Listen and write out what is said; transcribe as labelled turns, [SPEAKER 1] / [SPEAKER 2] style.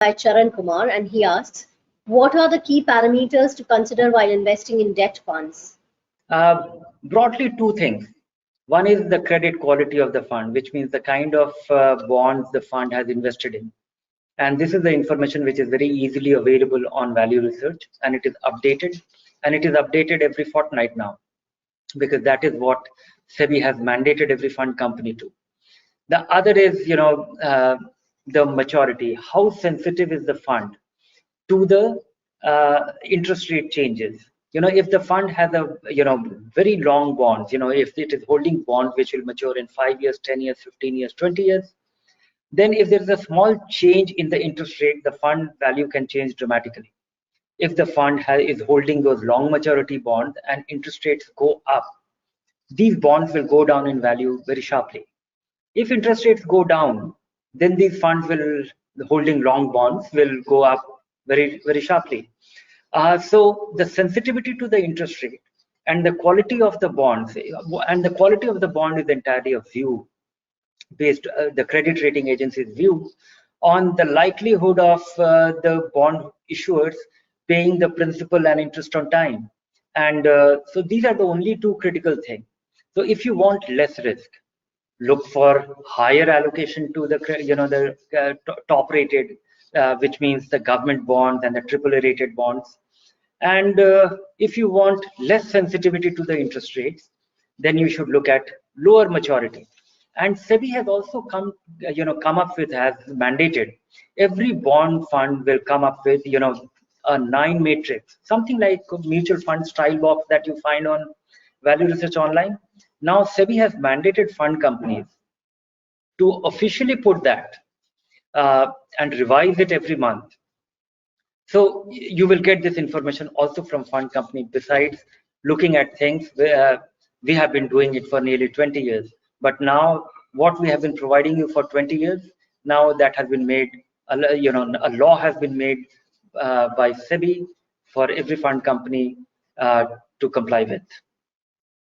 [SPEAKER 1] by Charan Kumar, and he asks, what are the key parameters to consider while investing in debt funds?
[SPEAKER 2] Broadly, two things. One is the credit quality of the fund, which means the kind of bonds the fund has invested in. And this is the information which is very easily available on Value Research, and it is updated. And it is updated every fortnight now, because that is what SEBI has mandated every fund company to. The other is, the maturity. How sensitive is the fund to the interest rate changes? If the fund has a very long bonds, if it is holding bonds which will mature in 5 years, 10 years, 15 years, 20 years, then if there is a small change in the interest rate, the fund value can change dramatically. If the fund is holding those long maturity bonds and interest rates go up, these bonds will go down in value very sharply. If interest rates go down, then these funds holding long bonds will go up very, very sharply. So the sensitivity to the interest rate and the quality of the bonds, and the quality of the bond is entirely a view based the credit rating agency's view on the likelihood of the bond issuers paying the principal and interest on time. And so these are the only two critical things. So if you want less risk, look for higher allocation to the top rated, which means the government bonds and the AAA rated bonds. And if you want less sensitivity to the interest rates, then you should look at lower maturity. And SEBI has also come up with, has mandated, every bond fund will come up with a 9 matrix, something like a mutual fund style box that you find on Value Research Online. Now SEBI has mandated fund companies to officially put that and revise it every month. So you will get this information also from fund company, besides looking at things where we have been doing it for nearly 20 years. But now what we have been providing you for 20 years, now that has been made, a law has been made by SEBI for every fund company to comply with.